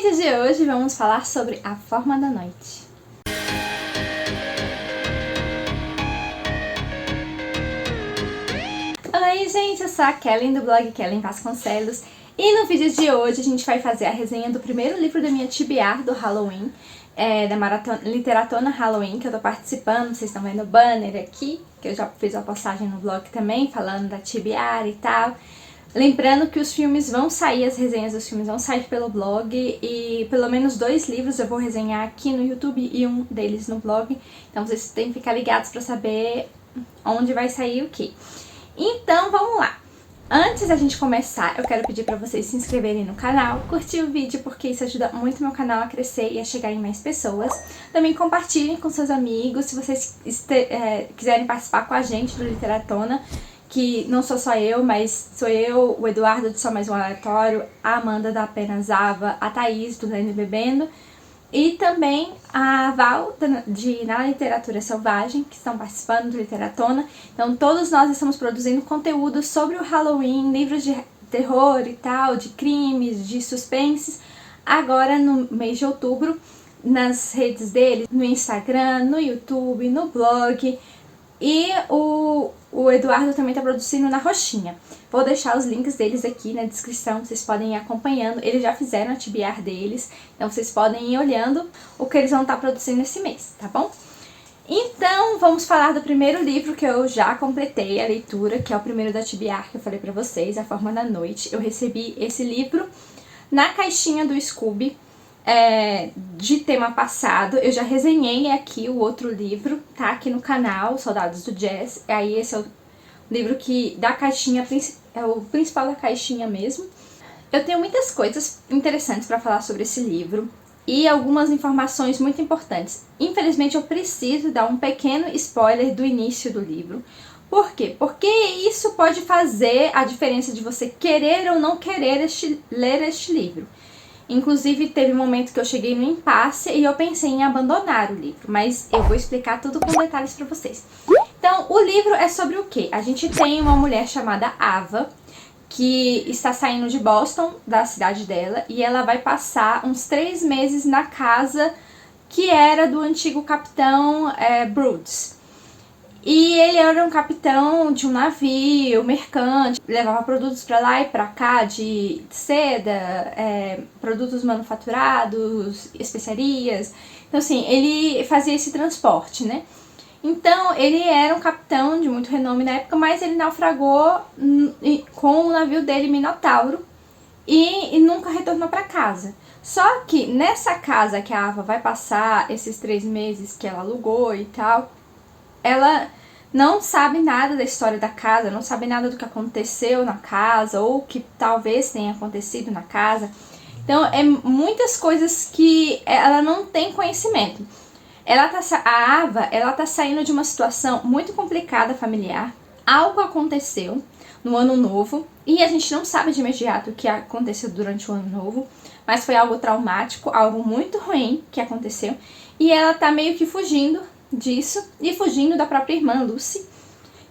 vídeo de hoje vamos falar sobre A Forma da Noite. Oi gente, eu sou a Kellen do blog Kellen Vasconcelos e no vídeo de hoje a gente vai fazer a resenha do primeiro livro da minha TBR do Halloween, da Maratona Literatona Halloween, que eu tô participando. Vocês estão vendo o banner aqui, que eu já fiz uma postagem no blog também, falando da TBR e tal. Lembrando que os filmes vão sair, as resenhas dos filmes vão sair pelo blog e pelo menos 2 livros eu vou resenhar aqui no YouTube e um deles no blog. Então vocês têm que ficar ligados pra saber onde vai sair o que. Então vamos lá! Antes da gente começar, eu quero pedir pra vocês se inscreverem no canal, curtir o vídeo porque isso ajuda muito meu canal a crescer e a chegar em mais pessoas. Também compartilhem com seus amigos, se vocês quiserem participar com a gente do Literatona, que não sou só eu, mas sou eu, o Eduardo do Só Mais Um Aleatório, a Amanda da Apenas Ava, a Thaís do Lendo e Bebendo e também a Val de Na Literatura Selvagem, que estão participando do Literatona. Então todos nós estamos produzindo conteúdo sobre o Halloween, livros de terror e tal, de crimes, de suspenses, agora no mês de outubro, nas redes deles, no Instagram, no YouTube, no blog. E o Eduardo também está produzindo na Roxinha. Vou deixar os links deles aqui na descrição, vocês podem ir acompanhando. Eles já fizeram a TBR deles, então vocês podem ir olhando o que eles vão estar produzindo esse mês, tá bom? Então, vamos falar do primeiro livro que eu já completei a leitura, que é o primeiro da TBR que eu falei pra vocês, A Forma da Noite. Eu recebi esse livro na caixinha do Scooby, de tema passado. Eu já resenhei aqui o outro livro, tá aqui no canal, Soldados do Jazz. Aí esse é o livro que da caixinha, é o principal da caixinha mesmo. Eu tenho muitas coisas interessantes pra falar sobre esse livro e algumas informações muito importantes. Infelizmente eu preciso dar um pequeno spoiler do início do livro. Por quê? Porque isso pode fazer a diferença de você querer ou não querer ler este livro. Inclusive, teve um momento que eu cheguei no impasse e eu pensei em abandonar o livro, mas eu vou explicar tudo com detalhes pra vocês. Então, o livro é sobre o quê? A gente tem uma mulher chamada Ava, que está saindo de Boston, da cidade dela, e ela vai passar uns 3 meses na casa que era do antigo capitão Broods. E ele era um capitão de um navio mercante, levava produtos pra lá e pra cá, de seda, produtos manufaturados, especiarias. Então assim, ele fazia esse transporte, né? Então ele era um capitão de muito renome na época, mas ele naufragou com o navio dele, Minotauro, e nunca retornou pra casa. Só que nessa casa que a Ava vai passar esses 3 meses que ela alugou e tal, ela não sabe nada da história da casa, não sabe nada do que aconteceu na casa ou que talvez tenha acontecido na casa. Então, muitas coisas que ela não tem conhecimento. A Ava, ela tá saindo de uma situação muito complicada familiar. Algo aconteceu no Ano Novo e a gente não sabe de imediato o que aconteceu durante o Ano Novo, mas foi algo traumático, algo muito ruim que aconteceu e ela tá meio que fugindo disso e fugindo da própria irmã Lucy,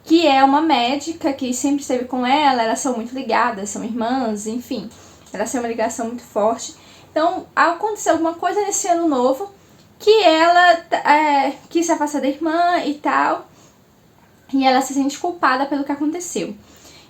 que é uma médica que sempre esteve com ela. Elas são muito ligadas, são irmãs, enfim, elas têm uma ligação muito forte. Então aconteceu alguma coisa nesse Ano Novo que ela quis se afastar da irmã e tal, e ela se sente culpada pelo que aconteceu.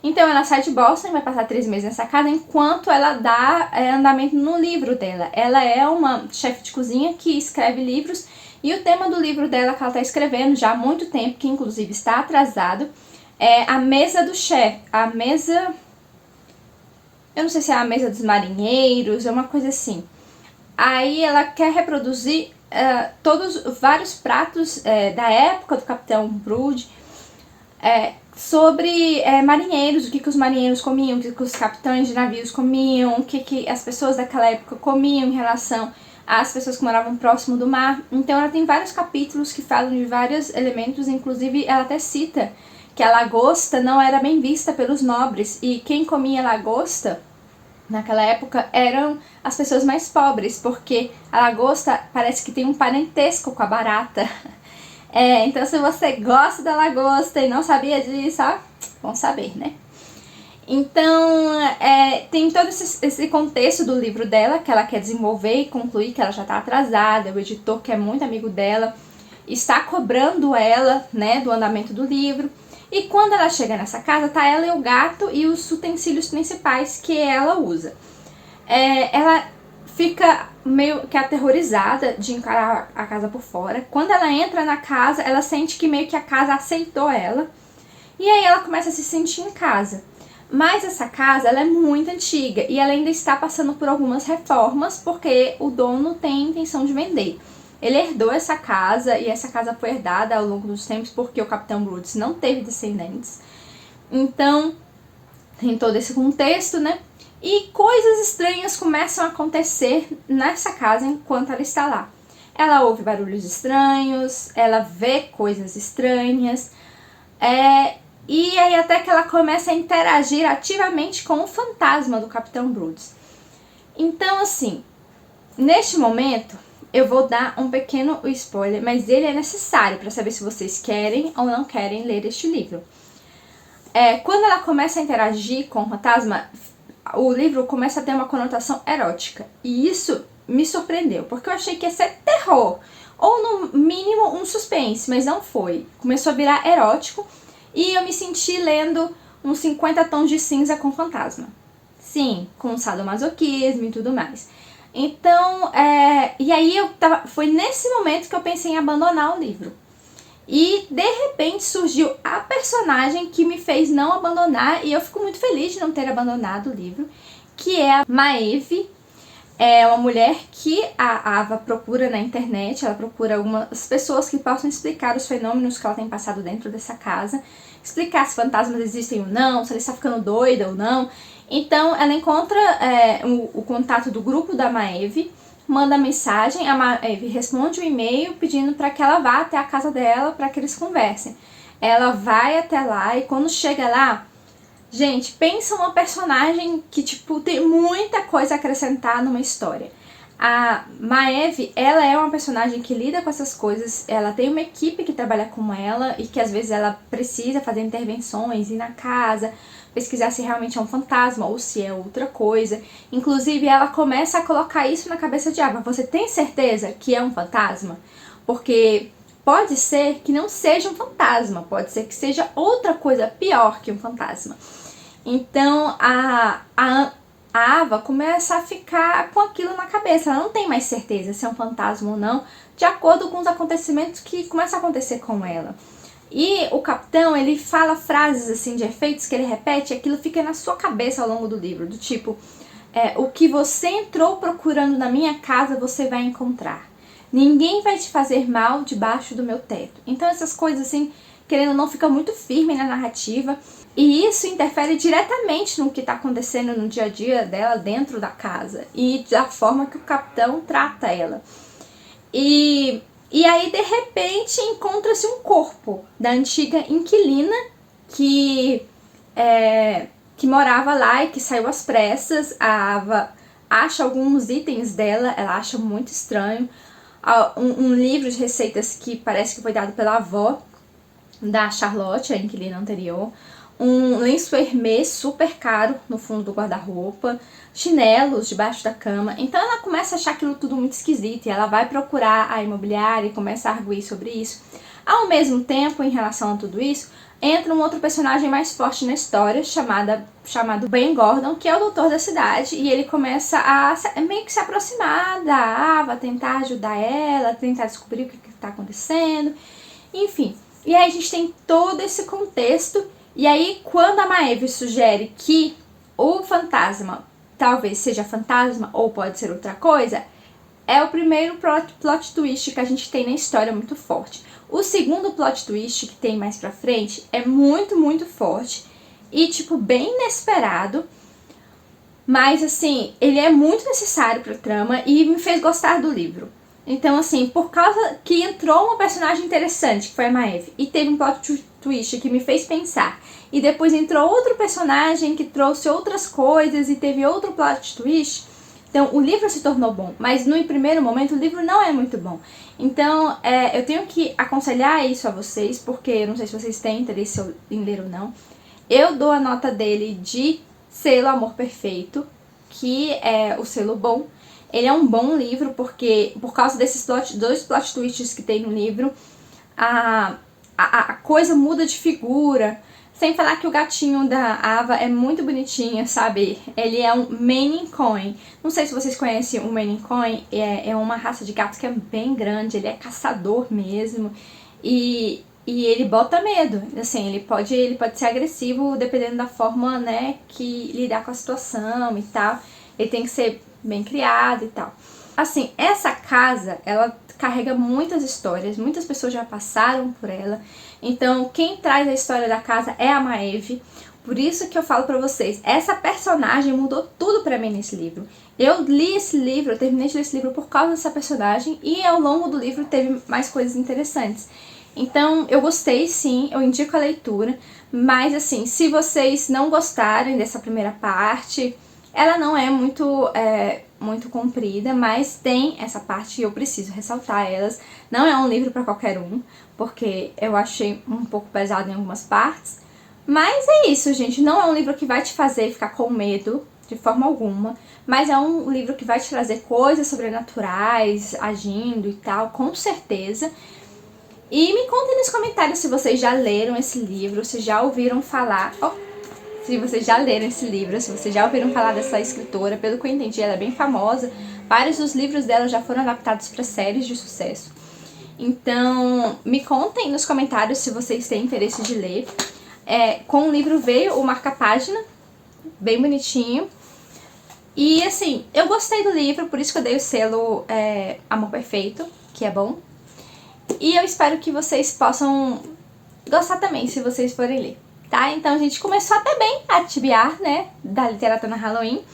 Então ela sai de Boston e vai passar 3 meses nessa casa enquanto ela dá andamento no livro dela. Ela é uma chefe de cozinha que escreve livros. E o tema do livro dela que ela está escrevendo já há muito tempo, que inclusive está atrasado, é a mesa do chefe. A mesa... eu não sei se é a mesa dos marinheiros, é uma coisa assim. Aí ela quer reproduzir vários pratos da época do Capitão Brood, sobre marinheiros, o que os marinheiros comiam, o que os capitães de navios comiam, o que as pessoas daquela época comiam em relação as pessoas que moravam próximo do mar. Então ela tem vários capítulos que falam de vários elementos, inclusive ela até cita que a lagosta não era bem vista pelos nobres, e quem comia lagosta naquela época eram as pessoas mais pobres, porque a lagosta parece que tem um parentesco com a barata. Então se você gosta da lagosta e não sabia disso, ó, bom saber, né? Então, tem todo esse contexto do livro dela, que ela quer desenvolver e concluir, que ela já está atrasada, o editor, que é muito amigo dela, está cobrando ela, né, do andamento do livro. E quando ela chega nessa casa, tá ela e o gato e os utensílios principais que ela usa. Ela fica meio que aterrorizada de encarar a casa por fora. Quando ela entra na casa, ela sente que meio que a casa aceitou ela. E aí ela começa a se sentir em casa. Mas essa casa, ela é muito antiga e ela ainda está passando por algumas reformas porque o dono tem intenção de vender. Ele herdou essa casa e essa casa foi herdada ao longo dos tempos porque o Capitão Broods não teve descendentes. Então, tem todo esse contexto, né? E coisas estranhas começam a acontecer nessa casa enquanto ela está lá. Ela ouve barulhos estranhos, ela vê coisas estranhas, e aí até que ela começa a interagir ativamente com o fantasma do Capitão Broods. Então, assim, neste momento, eu vou dar um pequeno spoiler, mas ele é necessário para saber se vocês querem ou não querem ler este livro. Quando ela começa a interagir com o fantasma, o livro começa a ter uma conotação erótica. E isso me surpreendeu, porque eu achei que ia ser terror, ou no mínimo um suspense, mas não foi. Começou a virar erótico e eu me senti lendo uns 50 tons de cinza com fantasma. Sim, com sadomasoquismo e tudo mais. Então, e aí foi nesse momento que eu pensei em abandonar o livro. E de repente surgiu a personagem que me fez não abandonar, e eu fico muito feliz de não ter abandonado o livro, que é a Maeve. É uma mulher que a Ava procura na internet, ela procura algumas pessoas que possam explicar os fenômenos que ela tem passado dentro dessa casa, explicar se fantasmas existem ou não, se ela está ficando doida ou não. Então ela encontra o contato do grupo da Maeve, manda mensagem, a Maeve responde o e-mail pedindo para que ela vá até a casa dela para que eles conversem. Ela vai até lá e quando chega lá, gente, pensa uma personagem que, tipo, tem muita coisa a acrescentar numa história. A Maeve, ela é uma personagem que lida com essas coisas, ela tem uma equipe que trabalha com ela e que às vezes ela precisa fazer intervenções, ir na casa, pesquisar se realmente é um fantasma ou se é outra coisa. Inclusive, ela começa a colocar isso na cabeça de Ava. Você tem certeza que é um fantasma? Porque pode ser que não seja um fantasma, pode ser que seja outra coisa pior que um fantasma. Então a Ava começa a ficar com aquilo na cabeça, ela não tem mais certeza se é um fantasma ou não, de acordo com os acontecimentos que começam a acontecer com ela. E o capitão, ele fala frases assim de efeitos que ele repete, e aquilo fica na sua cabeça ao longo do livro, do tipo, o que você entrou procurando na minha casa, você vai encontrar. Ninguém vai te fazer mal debaixo do meu teto. Então essas coisas assim, querendo ou não, fica muito firme na narrativa. E isso interfere diretamente no que está acontecendo no dia a dia dela dentro da casa. E da forma que o capitão trata ela. E aí, de repente, encontra-se um corpo da antiga inquilina que morava lá e que saiu às pressas. A Ava acha alguns itens dela, ela acha muito estranho. Um livro de receitas que parece que foi dado pela avó da Charlotte, a inquilina anterior. Um lenço Hermès super caro no fundo do guarda-roupa, chinelos debaixo da cama. Então ela começa a achar aquilo tudo muito esquisito e ela vai procurar a imobiliária e começa a arguir sobre isso. Ao mesmo tempo, em relação a tudo isso, entra um outro personagem mais forte na história, chamado Ben Gordon, que é o doutor da cidade, e ele começa a meio que se aproximar da Ava, tentar ajudar ela, tentar descobrir o que está acontecendo, enfim. E aí a gente tem todo esse contexto. E aí, quando a Maeve sugere que o fantasma talvez seja fantasma ou pode ser outra coisa, é o primeiro plot twist que a gente tem na história muito forte. O segundo plot twist que tem mais pra frente é muito, muito forte e, tipo, bem inesperado. Mas, assim, ele é muito necessário pra trama e me fez gostar do livro. Então, assim, por causa que entrou uma personagem interessante, que foi a Maeve, e teve um plot twist que me fez pensar, e depois entrou outro personagem que trouxe outras coisas e teve outro plot twist, então o livro se tornou bom, mas no primeiro momento o livro não é muito bom. Então, eu tenho que aconselhar isso a vocês, porque eu não sei se vocês têm interesse em ler ou não. Eu dou a nota dele de selo Amor Perfeito, que é o selo bom. Ele é um bom livro porque, por causa desses dois plot twists que tem no livro, a coisa muda de figura. Sem falar que o gatinho da Ava é muito bonitinho, sabe? Ele é um Maine Coon. Não sei se vocês conhecem o Maine Coon, é uma raça de gato que é bem grande, ele é caçador mesmo. E ele bota medo, assim, ele pode ser agressivo dependendo da forma, né, que lidar com a situação e tal. Ele tem que ser bem criado e tal. Assim, essa casa, ela carrega muitas histórias, muitas pessoas já passaram por ela. Então, quem traz a história da casa é a Maeve. Por isso que eu falo pra vocês, essa personagem mudou tudo pra mim nesse livro. Eu li esse livro, eu terminei de ler esse livro por causa dessa personagem e ao longo do livro teve mais coisas interessantes. Então, eu gostei sim, eu indico a leitura, mas assim, se vocês não gostarem dessa primeira parte, ela não é muito comprida, mas tem essa parte e eu preciso ressaltar elas. Não é um livro para qualquer um, porque eu achei um pouco pesado em algumas partes. Mas é isso, gente. Não é um livro que vai te fazer ficar com medo, de forma alguma. Mas é um livro que vai te trazer coisas sobrenaturais, agindo e tal, com certeza. E me contem nos comentários se vocês já leram esse livro, se já ouviram falar... se vocês já leram esse livro, se vocês já ouviram falar dessa escritora. Pelo que eu entendi, ela é bem famosa. Vários dos livros dela já foram adaptados para séries de sucesso. Então, me contem nos comentários se vocês têm interesse de ler. Com o livro veio o marca-página, bem bonitinho. E assim, eu gostei do livro, por isso que eu dei o selo Amor Perfeito, que é bom. E eu espero que vocês possam gostar também, se vocês forem ler. Tá? Então a gente começou até bem a tibiar, né, da literatura Halloween.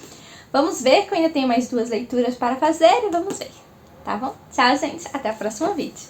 Vamos ver que eu ainda tenho mais 2 leituras para fazer e vamos ver, tá bom? Tchau, gente. Até o próximo vídeo.